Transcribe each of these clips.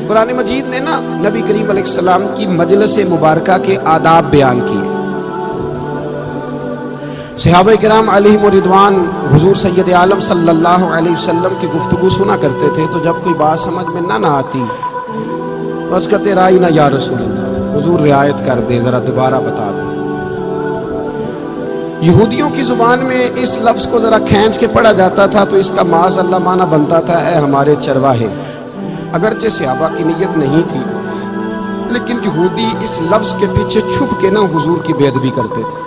قرآن مجید نے نا نبی کریم علیہ السلام کی مجلس مبارکہ کے آداب بیان کیے۔ صحابہ کرام علیہم رضوان حضور سید عالم صلی اللہ علیہ وسلم کی گفتگو سنا کرتے تھے، تو جب کوئی بات سمجھ میں نہ آتی تو عرض کرتے رائنا یا رسول اللہ، حضور رعایت کر دیں، ذرا دوبارہ بتا دیں۔ یہودیوں کی زبان میں اس لفظ کو ذرا کھینچ کے پڑھا جاتا تھا تو اس کا معاذ اللہ معنی بنتا تھا اے ہمارے چرواہے۔ اگرچہ صحابہ کی نیت نہیں تھی، لیکن یہودی اس لفظ کے پیچھے چھپ کے نا حضور کی بے ادبی کرتے تھے۔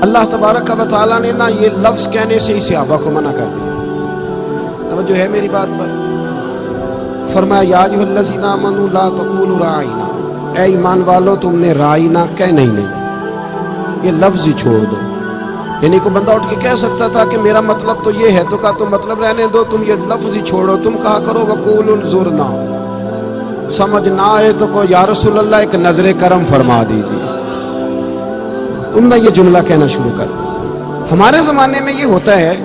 اللہ تبارک و تعالیٰ نے نا یہ لفظ کہنے سے ہی صحابہ کو منع کر دیا۔ توجہ ہے میری بات پر؟ فرمایا یا ایھا الذین آمنوا لا تقولوا راعینا، اے ایمان والو تم نے رائنا کہنا ہی نہیں، یہ لفظ ہی چھوڑ دو۔ یعنی کوئی بندہ اٹھ کے کہہ سکتا تھا کہ میرا مطلب تو یہ ہے، تو کہا تم مطلب رہنے دو، تم یہ لفظ ہی چھوڑو، تم کہا کرو وقولوا انظرنا، سمجھ نہ آئے تو کو یا رسول اللہ ایک نظر کرم فرما دیجیے، تم نہ یہ جملہ کہنا شروع کر۔ ہمارے زمانے میں یہ ہوتا ہے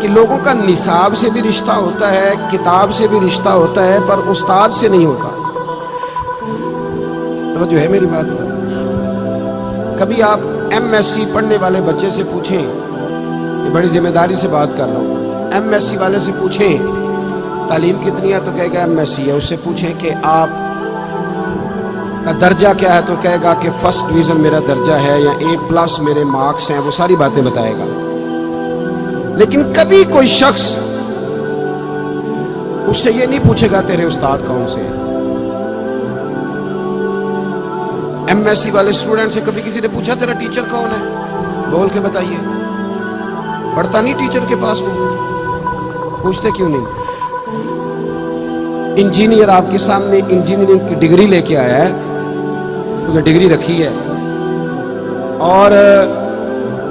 کہ لوگوں کا نصاب سے بھی رشتہ ہوتا ہے، کتاب سے بھی رشتہ ہوتا ہے، پر استاد سے نہیں ہوتا۔ توجہ ہے میری بات پر؟ کبھی آپ ایم ایس سی پڑھنے والے بچے سے پوچھیں، یہ بڑی ذمہ داری سے بات کر رہا ہوں، ایم ایس سی والے سے پوچھیں تعلیم کتنی ہے تو کہے گا ایم ایس سی ہے، اس سے پوچھیں کہ آپ کا درجہ کیا ہے تو کہے گا کہ فرسٹ ڈویژن میرا درجہ ہے یا A+ میرے مارکس ہیں، وہ ساری باتیں بتائے گا۔ لیکن کبھی کوئی شخص اس سے یہ نہیں پوچھے گا تیرے استاد کون سے ہیں۔ ایم ایس سی والے اسٹوڈنٹ سے کبھی کسی نے پوچھا تیرا ٹیچر کون ہے؟ بول کے بتائیے۔ پڑھتا نہیں ٹیچر کے پاس، پوچھتے کیوں نہیں؟ انجینئر آپ کے سامنے انجینئرنگ کی ڈگری لے کے آیا ہے، اس نے ڈگری رکھی ہے، اور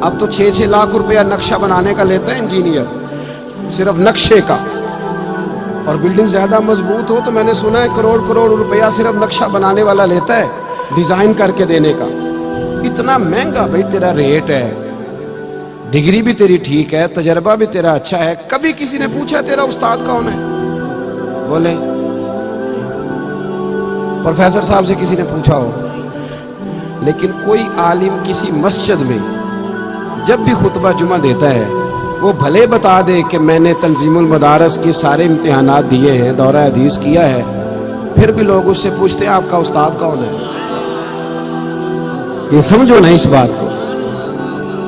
اب تو 6 لاکھ روپیہ نقشہ بنانے کا لیتا ہے انجینئر، صرف نقشے کا، اور بلڈنگ زیادہ مضبوط ہو تو میں نے سنا ہے کروڑ روپیہ صرف نقشہ بنانے والا لیتا ہے، ڈیزائن کر کے دینے کا۔ اتنا مہنگا بھائی تیرا ریٹ ہے، ڈگری بھی تیری ٹھیک ہے، تجربہ بھی تیرا اچھا ہے، کبھی کسی نے پوچھا تیرا استاد کون ہے؟ بولے پروفیسر صاحب سے کسی نے پوچھا ہو؟ لیکن کوئی عالم کسی مسجد میں جب بھی خطبہ جمعہ دیتا ہے وہ بھلے بتا دے کہ میں نے تنظیم المدارس کے سارے امتحانات دیے ہیں، دورہ حدیث کیا ہے، پھر بھی لوگ اس سے پوچھتے ہیں آپ کا استاد کون ہے؟ یہ سمجھو نا اس بات کو،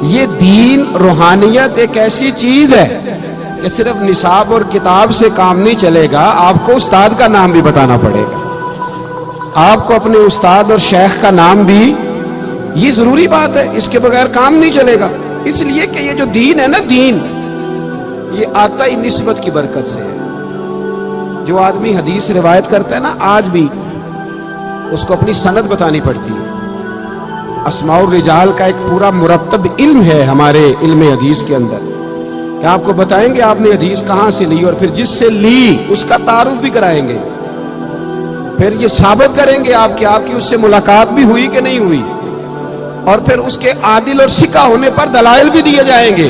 یہ دین روحانیت ایک ایسی چیز ہے کہ صرف نصاب اور کتاب سے کام نہیں چلے گا، آپ کو استاد کا نام بھی بتانا پڑے گا، آپ کو اپنے استاد اور شیخ کا نام بھی، یہ ضروری بات ہے، اس کے بغیر کام نہیں چلے گا۔ اس لیے کہ یہ جو دین ہے نا، دین یہ آتا ہی نسبت کی برکت سے ہے۔ جو آدمی حدیث روایت کرتا ہے نا، آج بھی اس کو اپنی سند بتانی پڑتی ہے۔ اسماء الرجال کا ایک پورا مرتب علم ہے ہمارے علم حدیث کے اندر، کہ آپ کو بتائیں گے آپ نے حدیث کہاں سے لی، اور پھر جس سے لی اس کا تعارف بھی کرائیں گے، پھر یہ ثابت کریں گے آپ کہ آپ کی اس سے ملاقات بھی ہوئی کہ نہیں ہوئی، اور پھر اس کے عادل اور ثقہ ہونے پر دلائل بھی دیے جائیں گے۔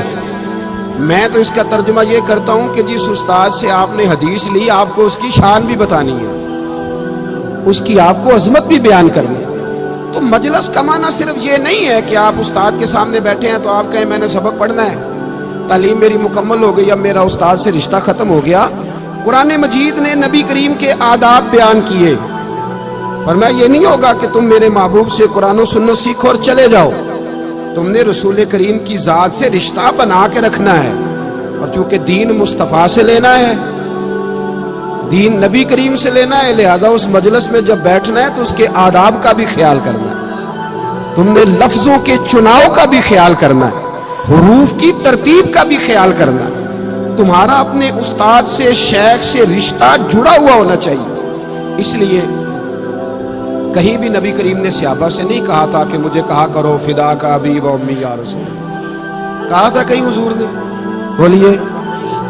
میں تو اس کا ترجمہ یہ کرتا ہوں کہ جس استاد سے آپ نے حدیث لی، آپ کو اس کی شان بھی بتانی ہے، اس کی آپ کو عظمت بھی بیان کرنی ہے۔ تو مجلس کا معنی صرف یہ نہیں ہے کہ آپ استاد کے سامنے بیٹھے ہیں تو آپ کہیں میں نے سبق پڑھنا ہے، تعلیم میری مکمل ہو گئی، اب میرا استاد سے رشتہ ختم ہو گیا۔ قرآن مجید نے نبی کریم کے آداب بیان کیے، فرمایا یہ نہیں ہوگا کہ تم میرے محبوب سے قرآن و سنت سیکھو اور چلے جاؤ، تم نے رسول کریم کی ذات سے رشتہ بنا کے رکھنا ہے، اور چونکہ دین مصطفیٰ سے لینا ہے، دین نبی کریم سے لینا ہے، لہذا اس مجلس میں جب بیٹھنا ہے تو اس کے آداب کا بھی خیال کرنا ہے، تم نے لفظوں کے چناؤ کا بھی خیال کرنا ہے، حروف کی ترتیب کا بھی خیال کرنا ہے، تمہارا اپنے استاد سے شیخ سے رشتہ جڑا ہوا ہونا چاہیے۔ اس لیے کہیں بھی نبی کریم نے صحابہ سے نہیں کہا تھا کہ مجھے کہا کرو فدا کا ابی و امی یا رسول، کہا تھا کہیں حضور نے؟ بولیے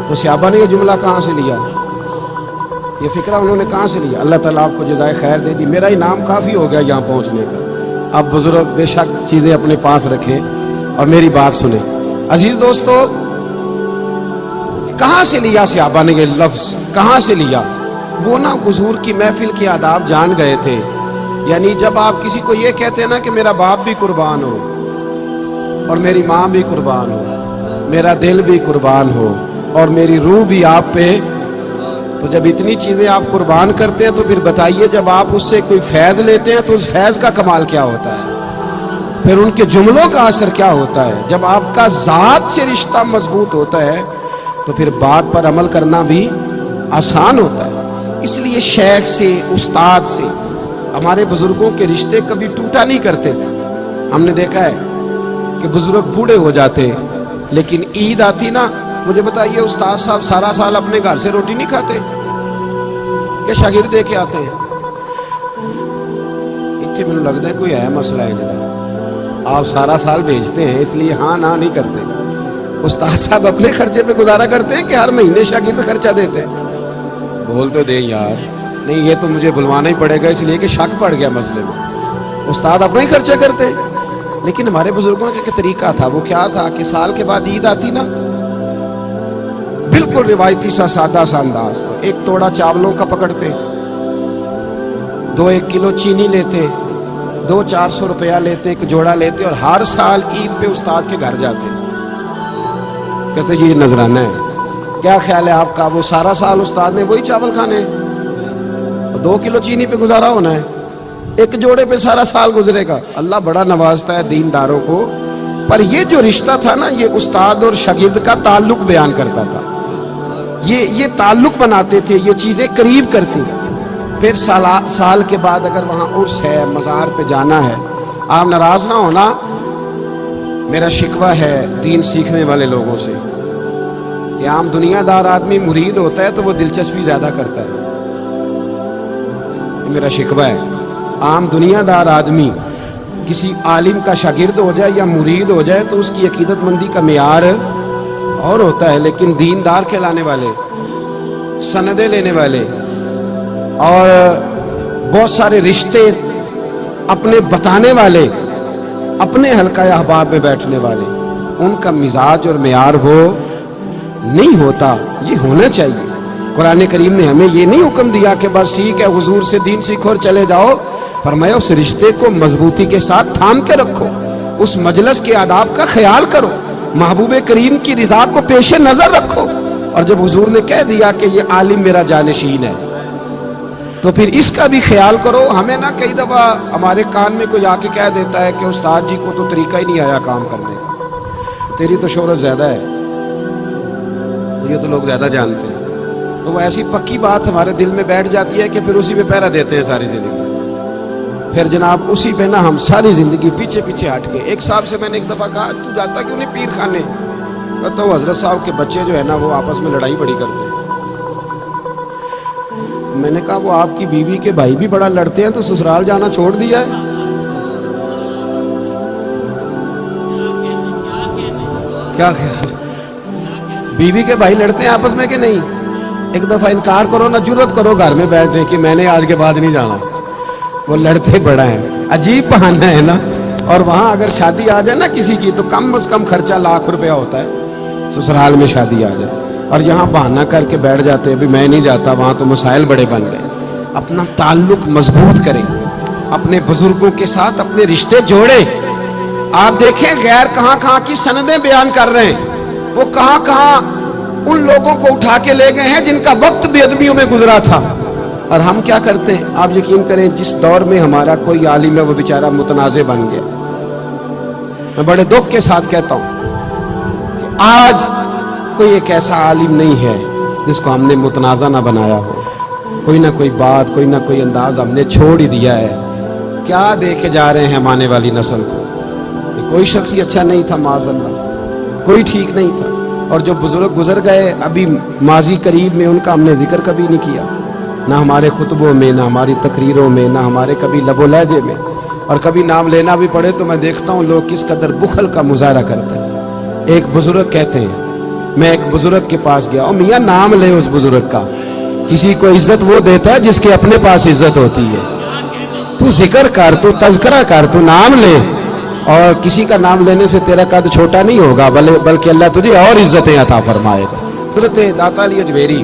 تو صحابہ نے یہ جملہ کہاں سے لیا، یہ فکرہ انہوں نے کہاں سے لیا؟ اللہ تعالیٰ آپ کو جزائے خیر دے دی، میرا انعام کافی ہو گیا یہاں پہنچنے کا۔ اب بزرگ بے شک چیزیں اپنے پاس رکھیں اور میری بات سنیں۔ عزیز دوستو، کہاں سے لیا صحابہ نے یہ لفظ، کہاں سے لیا؟ وہ نا حضور کی محفل کے آداب جان گئے تھے. یعنی جب آپ کسی کو یہ کہتے ہیں نا کہ میرا باپ بھی قربان ہو اور میری ماں بھی قربان ہو, میرا دل بھی قربان ہو اور میری روح بھی آپ پہ, تو جب اتنی چیزیں آپ قربان کرتے ہیں تو پھر بتائیے جب آپ اس سے کوئی فیض لیتے ہیں تو اس فیض کا کمال کیا ہوتا ہے, پھر ان کے جملوں کا اثر کیا ہوتا ہے. جب آپ کا ذات سے رشتہ مضبوط ہوتا ہے تو پھر بات پر عمل کرنا بھی آسان ہوتا ہے. اس لیے شیخ سے, استاد سے ہمارے بزرگوں کے رشتے کبھی ٹوٹا نہیں کرتے تھے. ہم نے دیکھا ہے کہ بزرگ بوڑھے ہو جاتے لیکن عید آتی نا, مجھے بتائیے استاد صاحب سارا سال اپنے گھر سے روٹی نہیں کھاتے کہ شاگرد دے کے آتے ہیں؟ اتنے مجھے لگتا ہے کوئی ہے مسئلہ ہے جناب, آپ سارا سال بھیجتے ہیں اس لیے ہاں نہ نہیں کرتے. استاد صاحب اپنے خرچے پہ گزارا کرتے ہیں کہ ہر مہینے شاگرد خرچہ دیتے ہیں؟ بول تو دیں یار. نہیں یہ تو مجھے بلوانا ہی پڑے گا اس لیے کہ شک پڑ گیا مسئلے میں. استاد اپنا ہی خرچہ کرتے, لیکن ہمارے بزرگوں کا طریقہ تھا. وہ کیا تھا کہ سال کے بعد عید آتی نا, بالکل روایتی سا سادہ سا انداز, ایک توڑا چاولوں کا پکڑتے, 2-1 کلو چینی لیتے, 200-400 روپیہ لیتے, ایک جوڑا لیتے اور ہر سال عید پہ استاد کے گھر جاتے. کہتے یہ نذرانہ ہے. کیا خیال ہے آپ کا؟ وہ سارا سال استاد نے وہی چاول کھانے, 2 کلو چینی پہ گزارا ہونا ہے, ایک جوڑے پہ سارا سال گزرے گا. اللہ بڑا نوازتا ہے دینداروں کو. پر یہ جو رشتہ تھا نا, یہ استاد اور شاگرد کا تعلق بیان کرتا تھا. یہ تعلق بناتے تھے, یہ چیزیں قریب کرتی. پھر سال کے بعد اگر وہاں عرس ہے, مزار پہ جانا ہے, آپ ناراض نہ ہونا, میرا شکوہ ہے دین سیکھنے والے لوگوں سے کہ عام دنیا دار آدمی مرید ہوتا ہے تو وہ دلچسپی زیادہ کرتا ہے. میرا شکوہ ہے, عام دنیا دار آدمی کسی عالم کا شاگرد ہو جائے یا مرید ہو جائے تو اس کی عقیدت مندی کا معیار اور ہوتا ہے, لیکن دیندار کہلانے والے, سندیں لینے والے اور بہت سارے رشتے اپنے بتانے والے, اپنے حلقہ احباب میں بیٹھنے والے, ان کا مزاج اور معیار وہ نہیں ہوتا. یہ ہونا چاہیے. قرآن کریم نے ہمیں یہ نہیں حکم دیا کہ بس ٹھیک ہے حضور سے دین سیکھو اور چلے جاؤ. فرمایا اس رشتے کو مضبوطی کے ساتھ تھام کے رکھو, اس مجلس کے آداب کا خیال کرو, محبوب کریم کی رضا کو پیش نظر رکھو. اور جب حضور نے کہہ دیا کہ یہ عالم میرا جانشین ہے تو پھر اس کا بھی خیال کرو. ہمیں نہ کئی دفعہ ہمارے کان میں کوئی آ کے کہہ دیتا ہے کہ استاد جی کو تو طریقہ ہی نہیں آیا کام کرنے کا, تیری تو شہرت زیادہ ہے, یہ تو لوگ زیادہ جانتے ہیں. تو وہ ایسی پکی بات ہمارے دل میں بیٹھ جاتی ہے کہ پھر اسی پہ پہرا دیتے ہیں ساری زندگی. پھر جناب اسی پہ نا ہم ساری زندگی پیچھے پیچھے ہٹ کے. ایک صاحب سے میں نے ایک دفعہ کہا تو جاتا کیوں نہیں پیر خانے؟ تو حضرت صاحب کے بچے جو ہے نا وہ آپس میں لڑائی بڑی کرتے ہیں. میں نے کہا وہ آپ کی بیوی کے بھائی بھی بڑا لڑتے ہیں تو سسرال جانا چھوڑ دیا ہے؟ کیا خیال؟ بیوی کے بھائی لڑتے ہیں آپس میں کہ نہیں؟ ایک دفعہ انکار کرو نا, جرت کرو گھر میں بیٹھنے کہ میں نے آج کے بعد نہیں جانا. وہ لڑتے بڑا ہیں, عجیب بہانہ ہے نا. اور وہاں اگر شادی آ جائے نا کسی کی تو کم از کم خرچہ لاکھ روپیہ ہوتا ہے, سسرال میں شادی آ جائے. اور یہاں بہانہ کر کے بیٹھ جاتے ہیں بھی میں نہیں جاتا, وہاں تو مسائل بڑے بن گئے. اپنا تعلق مضبوط کریں, اپنے بزرگوں کے ساتھ اپنے رشتے جوڑیں. آپ دیکھیں غیر کہاں کہاں کی سندیں بیان کر رہے ہیں, وہ کہاں کہاں ان لوگوں کو اٹھا کے لے گئے ہیں جن کا وقت بے ادبیوں میں گزرا تھا. اور ہم کیا کرتے ہیں؟ آپ یقین کریں جس دور میں ہمارا کوئی عالم ہے وہ بیچارہ متنازع بن گیا. میں بڑے دکھ کے ساتھ کہتا ہوں کہ آج کوئی ایک ایسا عالم نہیں ہے جس کو ہم نے متنازع نہ بنایا ہو. کوئی نہ کوئی بات, کوئی نہ کوئی انداز ہم نے چھوڑ ہی دیا ہے. کیا دیکھے جا رہے ہیں ہم آنے والی نسل کو؟ کوئی شخص ہی اچھا نہیں تھا معاذ اللہ, کوئی ٹھیک نہیں تھا. اور جو بزرگ گزر گئے ابھی ماضی قریب میں, ان کا ہم نے ذکر کبھی نہیں کیا, نہ ہمارے خطبوں میں, نہ ہماری تقریروں میں, نہ ہمارے کبھی لب و لہجے میں. اور کبھی نام لینا بھی پڑے تو میں دیکھتا ہوں لوگ کس قدر بخل کا مظاہرہ کرتے ہیں. ایک بزرگ کہتے ہیں, میں ایک بزرگ کے پاس گیا, اور میاں نام لے اس بزرگ کا. کسی کو عزت وہ دیتا ہے جس کے اپنے پاس عزت ہوتی ہے. تو ذکر کر, تو تذکرہ کر, تو نام لے. اور کسی کا نام لینے سے تیرا قد چھوٹا نہیں ہوگا, بلکہ اللہ تجھے اور عزتیں عطا فرمائے گا. حضرت داتا علی اجویری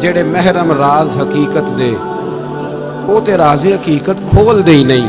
ਜਿਹੜੇ ਮਹਿਰਮ ਰਾਜ਼ ਹਕੀਕਤ ਦੇ ਉਹ ਤੇ ਰਾਜ਼ੇ ਹਕੀਕਤ ਖੋਲਦੇ ਹੀ ਨਹੀਂ।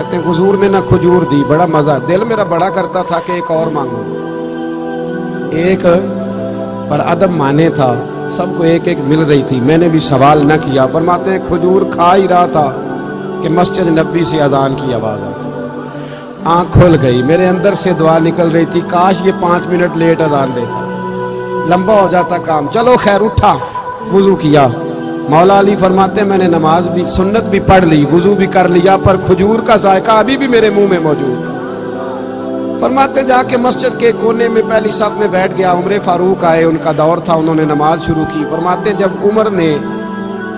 کہتے ہیں حضور نے نہ کھجور دی، بڑا مزہ، دل میرا بڑا کرتا تھا کہ ایک اور مانگو، ایک پر ادب مانے تھا، سب کو ایک ایک مل رہی تھی، میں نے بھی سوال نہ کیا۔ فرماتے ہیں کھجور کھا ہی رہا تھا کہ مسجد نبوی سے اذان کی آواز آئی، آنکھ کھل گئی، میرے اندر سے دعا نکل رہی تھی کاش یہ 5 منٹ لیٹ اذان دیتا، لمبا ہو جاتا کام۔ چلو خیر، اٹھا، وضو کیا۔ مولا علی فرماتے ہیں میں نے نماز بھی سنت بھی پڑھ لی، وضو بھی کر لیا، پر کھجور کا ذائقہ ابھی بھی میرے منہ میں موجود ہے۔ فرماتے جا کے مسجد کے کونے میں پہلی صف میں بیٹھ گیا، عمر فاروق آئے، ان کا دور تھا، انہوں نے نماز شروع کی۔ فرماتے جب عمر نے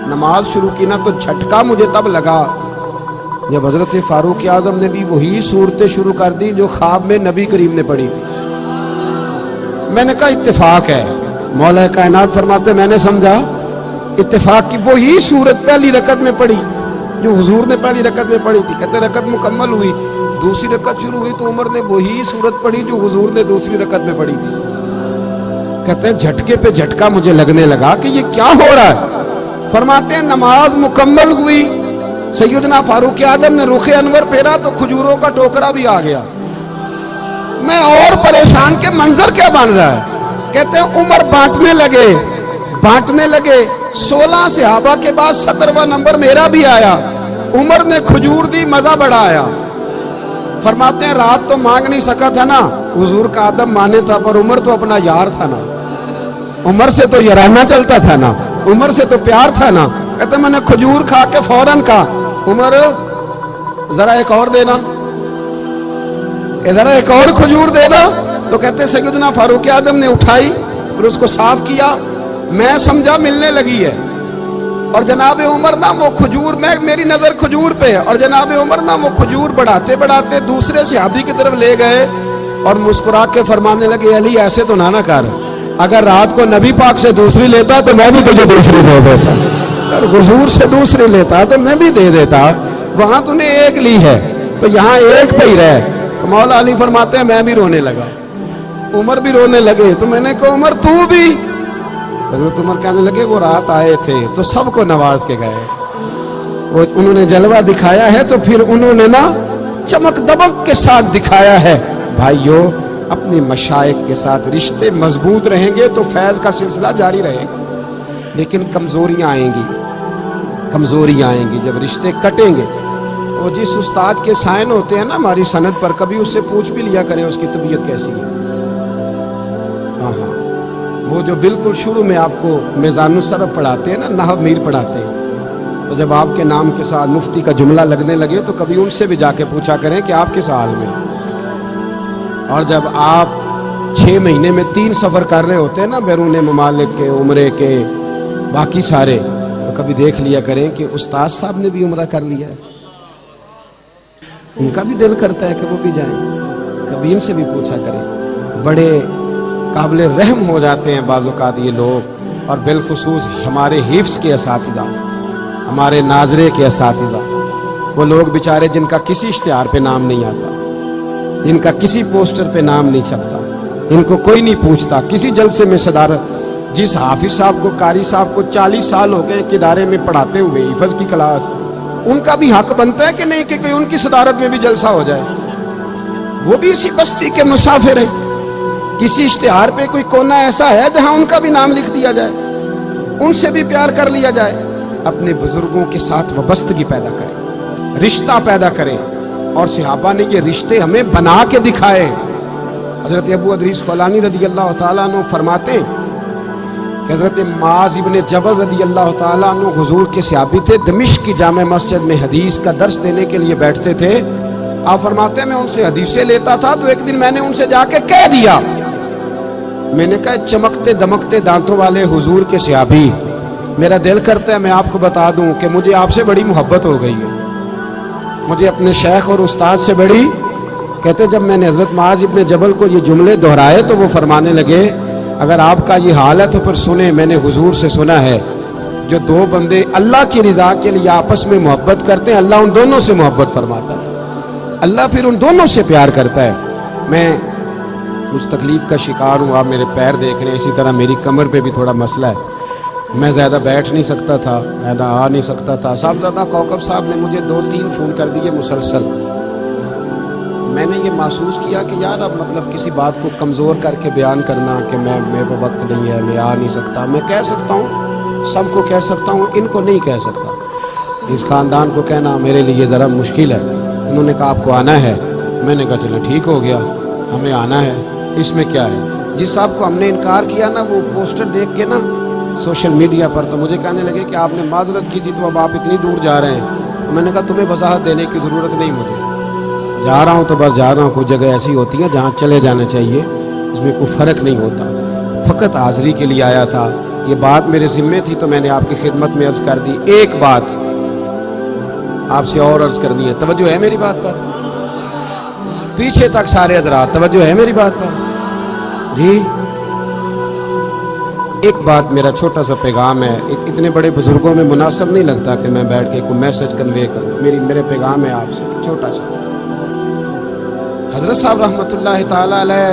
نماز شروع کی نا تو جھٹکا مجھے تب لگا جب حضرت فاروق اعظم نے بھی وہی صورتیں شروع کر دی جو خواب میں نبی کریم نے پڑھی تھی۔ میں نے کہا اتفاق ہے۔ مولا کائنات فرماتے میں نے سمجھا اتفاق کی وہی صورت پہلی رکعت میں پڑھی جو حضور نے پہلی رکعت میں پڑھی تھی۔ کہتے رکعت مکمل ہوئی، دوسری رکعت شروع ہوئی تو عمر نے وہی صورت پڑھی جو حضور نے دوسری رکعت میں پڑھی تھی۔ کہتے ہیں جھٹکے پہ جھٹکا مجھے لگنے لگا کہ یہ کیا ہو رہا ہے۔ فرماتے ہیں نماز مکمل ہوئی، سیدنا فاروق اعظم نے رخ انور پھیرا تو کھجوروں کا ٹوکرا بھی آ گیا۔ میں اور پریشان کہ منظر کیا بن رہا ہے۔ کہتے ہیں عمر بانٹنے لگے 16 صحابہ کے بعد 17واں نمبر میرا بھی آیا، عمر نے کھجور دی، مزہ بڑا آیا۔ فرماتے ہیں رات تو مانگ نہیں سکا تھا نا، حضور کا ادب مانے تھا، پر عمر تو اپنا یار تھا نا، عمر سے تو یارانہ چلتا تھا نا، عمر سے تو پیار تھا نا۔ کہتے میں نے کھجور کھا کے فوراً کہا عمر ذرا ایک اور دینا، ذرا ایک اور کھجور دینا۔ تو کہتے سیدنا فاروق اعظم نے اٹھائی پھر اس کو صاف کیا، میں سمجھا ملنے لگی ہے، اور جناب عمر نا وہ کھجور، میں میری نظر کھجور پہ، اور جناب عمر نا وہ کھجور بڑھاتے دوسرے صحابی کی طرف لے گئے اور مسکرا کے فرمانے لگے علی ایسے تو نہ کر، اگر رات کو نبی پاک سے دوسری لیتا تو میں بھی تجھے دوسری دے دیتا، اگر حضور سے دوسری لیتا تو میں بھی دے دیتا، وہاں تو نے ایک لی ہے تو یہاں ایک پہ ہی رہے۔ تو مولا علی فرماتے ہیں میں بھی رونے لگا، عمر بھی رونے لگے، تو میں نے کہا عمر تو بھی؟ حضرت عمر کہنے لگے وہ رات آئے تھے تو سب کو نواز کے گئے، وہ انہوں نے جلوہ دکھایا ہے تو پھر انہوں نے نا چمک دمک کے ساتھ دکھایا ہے۔ بھائیو اپنے مشائخ کے ساتھ رشتے مضبوط رہیں گے تو فیض کا سلسلہ جاری رہے گا، لیکن کمزوریاں آئیں گی جب رشتے کٹیں گے۔ وہ جس استاد کے سائن ہوتے ہیں نا ہماری سند پر، کبھی اس سے پوچھ بھی لیا کریں اس کی طبیعت کیسی ہے۔ ہاں وہ جو بالکل شروع میں آپ کو میزان الصرف پڑھاتے ہیں نا، نحو میر پڑھاتے ہیں، تو جب آپ کے نام کے ساتھ مفتی کا جملہ لگنے لگے تو کبھی ان سے بھی جا کے پوچھا کریں کہ آپ کس حال میں۔ اور جب آپ 6 مہینے میں 3 سفر کر رہے ہوتے ہیں نا، بیرون ممالک کے، عمرے کے، باقی سارے، تو کبھی دیکھ لیا کریں کہ استاد صاحب نے بھی عمرہ کر لیا ہے، ان کا بھی دل کرتا ہے کہ وہ بھی جائیں، کبھی ان سے بھی پوچھا کریں۔ بڑے قابل رحم ہو جاتے ہیں بعض اوقات یہ لوگ، اور بالخصوص ہمارے حفظ کے اساتذہ، ہمارے ناظرے کے اساتذہ، وہ لوگ بیچارے جن کا کسی اشتہار پہ نام نہیں آتا، جن کا کسی پوسٹر پہ نام نہیں چھپتا، ان کو کوئی نہیں پوچھتا، کسی جلسے میں صدارت، جس حافظ صاحب کو، قاری صاحب کو 40 سال ہو گئے ایک ادارے میں پڑھاتے ہوئے حفظ کی کلاس، ان کا بھی حق بنتا ہے کہ نہیں کہ ان کی صدارت میں بھی جلسہ ہو جائے، وہ بھی اسی بستی کے مسافر ہیں، کسی اشتہار پہ کوئی کونا ایسا ہے جہاں ان کا بھی نام لکھ دیا جائے، ان سے بھی پیار کر لیا جائے۔ اپنے بزرگوں کے ساتھ وابستگی پیدا کریں، رشتہ پیدا کریں، اور صحابہ نے یہ رشتے ہمیں بنا کے دکھائے۔ حضرت ابو ادریس خولانی رضی اللہ تعالیٰ عنہ فرماتے ہیں کہ حضرت معاذ ابن جبل رضی اللہ تعالیٰ عنہ حضور کے صحابی تھے، دمشق کی جامع مسجد میں حدیث کا درس دینے کے لیے بیٹھتے تھے۔ آپ فرماتے ہیں میں ان سے حدیثیں لیتا تھا تو ایک دن میں نے ان سے جا کے کہہ دیا، میں نے کہا چمکتے دمکتے دانتوں والے حضور کے صحابی، میرا دل کرتا ہے میں آپ کو بتا دوں کہ مجھے آپ سے بڑی محبت ہو گئی ہے، مجھے اپنے شیخ اور استاد سے بڑی۔ کہتے جب میں نے حضرت معاذ ابن جبل کو یہ جملے دہرائے تو وہ فرمانے لگے اگر آپ کا یہ حال ہے تو پھر سنیں، میں نے حضور سے سنا ہے جو 2 بندے اللہ کی رضا کے لیے آپس میں محبت کرتے ہیں اللہ ان دونوں سے محبت فرماتا ہے، اللہ پھر ان دونوں سے پیار کرتا ہے۔ میں اس تکلیف کا شکار ہوں، آپ میرے پیر دیکھ رہے ہیں، اسی طرح میری کمر پہ بھی تھوڑا مسئلہ ہے، میں زیادہ بیٹھ نہیں سکتا تھا، زیادہ آ نہیں سکتا تھا۔ صاحب زیادہ کوکب صاحب نے مجھے 2-3 فون کر دیے مسلسل، میں نے یہ محسوس کیا کہ یار اب مطلب کسی بات کو کمزور کر کے بیان کرنا کہ میرے کو وقت نہیں ہے، میں آ نہیں سکتا، میں کہہ سکتا ہوں، سب کو کہہ سکتا ہوں، ان کو نہیں کہہ سکتا۔ اس خاندان کو کہنا میرے لیے ذرا مشکل ہے۔ انہوں نے کہا آپ کو آنا ہے، میں نے کہا چلو ٹھیک ہو گیا، ہمیں آنا ہے، اس میں کیا ہے۔ جس صاحب کو ہم نے انکار کیا نا، وہ پوسٹر دیکھ کے نا سوشل میڈیا پر تو مجھے کہنے لگے کہ آپ نے معذرت کی تھی تو اب آپ اتنی دور جا رہے ہیں۔ تو میں نے کہا تمہیں وضاحت دینے کی ضرورت نہیں، مجھے جا رہا ہوں تو بس جا رہا ہوں۔ کوئی جگہ ایسی ہوتی ہے جہاں چلے جانا چاہیے، اس میں کوئی فرق نہیں ہوتا۔ فقط حاضری کے لیے آیا تھا، یہ بات میرے ذمے تھی تو میں نے آپ کی خدمت میں عرض کر دی۔ ایک بات آپ سے اور عرض کرنی ہے، توجہ ہے میری بات پر؟ پیچھے تک سارے حضرات توجہ ہے میری بات پر؟ جی ایک بات، میرا چھوٹا سا پیغام ہے، اتنے بڑے بزرگوں میں مناسب نہیں لگتا کہ میں بیٹھ کے کوئی میسج کنوے کروں۔ میرے پیغام ہے آپ سے چھوٹا سا۔ حضرت صاحب رحمۃ اللہ تعالی علیہ،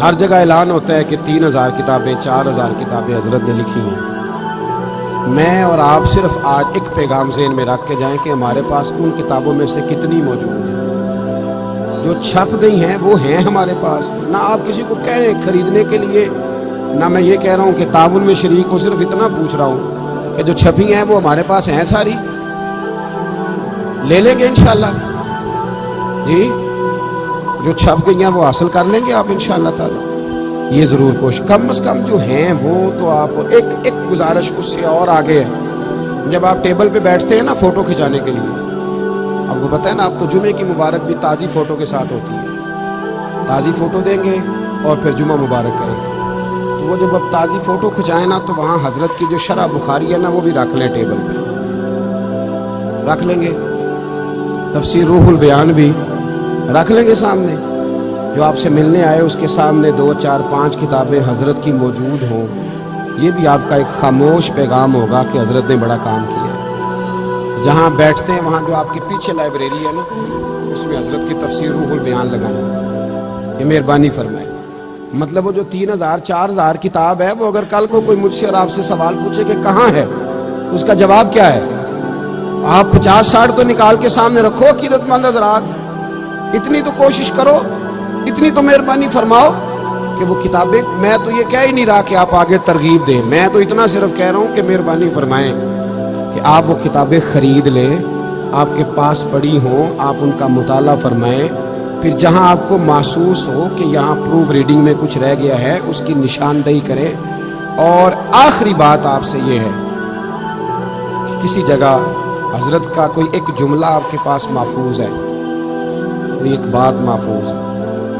ہر جگہ اعلان ہوتا ہے کہ 3000 کتابیں 4000 کتابیں حضرت نے لکھی ہیں۔ میں اور آپ صرف آج ایک پیغام ذہن میں رکھ کے جائیں کہ ہمارے پاس ان کتابوں میں سے کتنی موجود ہیں جو چھپ گئی ہیں، وہ ہیں ہمارے پاس۔ نہ آپ کسی کو کہہ رہے ہیں خریدنے کے لیے، نہ میں یہ کہہ رہا ہوں کہ تعاون میں شریک ہوں، صرف اتنا پوچھ رہا ہوں کہ جو چھپی ہیں وہ ہمارے پاس ہیں، ساری لے لیں گے انشاءاللہ۔ جی جو چھپ گئی ہیں وہ حاصل کر لیں گے آپ انشاءاللہ تعالی۔ یہ ضرور کوشش، کم از کم جو ہیں وہ تو آپ ایک گزارش اس سے اور آگے ہے۔ جب آپ ٹیبل پہ بیٹھتے ہیں نا فوٹو کھنچانے کے لیے، آپ کو پتہ ہے نا، آپ تو جمعے کی مبارک بھی تازی فوٹو کے ساتھ ہوتی ہے، تازی فوٹو دیں گے اور پھر جمعہ مبارک کریں گے۔ تو وہ جب آپ تازی فوٹو کھنچائیں نا تو وہاں حضرت کی جو شرح بخاری ہے نا وہ بھی رکھ لیں، ٹیبل پہ رکھ لیں گے، تفسیر روح البیان بھی رکھ لیں گے سامنے۔ جو آپ سے ملنے آئے اس کے سامنے 2 4 5 کتابیں حضرت کی موجود ہوں، یہ بھی آپ کا ایک خاموش پیغام ہوگا کہ حضرت نے بڑا کام کیا ہے۔ جہاں بیٹھتے ہیں وہاں جو آپ کے پیچھے لائبریری ہے نا، اس میں حضرت کی تفسیر روح البیان لگانا، یہ مہربانی فرمائے۔ مطلب وہ جو 3000 4000 کتاب ہے، وہ اگر کل کو کوئی مجھ سے اور آپ سے سوال پوچھے کہ کہاں ہے، اس کا جواب کیا ہے؟ آپ 50 60 تو نکال کے سامنے رکھو عقیدت مند حضرات، اتنی تو کوشش کرو، اتنی تو مہربانی فرماؤ کہ وہ کتابیں، میں تو یہ کہہ ہی نہیں رہا کہ آپ آگے ترغیب دیں، میں تو اتنا صرف کہہ رہا ہوں کہ مہربانی فرمائیں کہ آپ وہ کتابیں خرید لیں، آپ کے پاس پڑی ہوں، آپ ان کا مطالعہ فرمائیں، پھر جہاں آپ کو محسوس ہو کہ یہاں پروف ریڈنگ میں کچھ رہ گیا ہے اس کی نشاندہی کریں۔ اور آخری بات آپ سے یہ ہے کہ کسی جگہ حضرت کا کوئی ایک جملہ آپ کے پاس محفوظ ہے، کوئی ایک بات محفوظ ہے،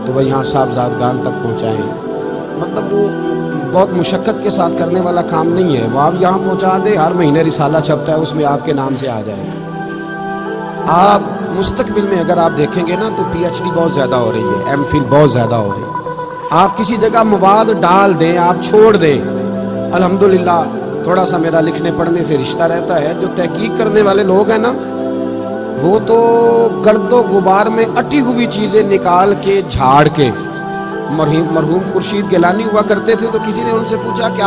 تو وہ یہاں صاحبزادگان تک پہنچائیں۔ مطلب وہ بہت مشقت کے ساتھ کرنے والا کام نہیں ہے، وہ آپ یہاں پہنچا دیں، ہر مہینے رسالہ چھپتا ہے اس میں آپ کے نام سے آ جائے گا۔ آپ مستقبل میں اگر آپ دیکھیں گے نا تو پی ایچ ڈی بہت زیادہ ہو رہی ہے، ایم فل بہت زیادہ ہو رہی ہے۔ آپ کسی جگہ مواد ڈال دیں، آپ چھوڑ دیں، الحمدللہ تھوڑا سا میرا لکھنے پڑھنے سے رشتہ رہتا ہے۔ جو تحقیق کرنے والے لوگ ہیں نا، وہ تو گرد و غبار میں اٹی ہوئی چیزیں نکال کے جھاڑ کے، مرحوم خورشید گیلانی ہوا کرتے تھے تو کسی نے ان سے پوچھا کہ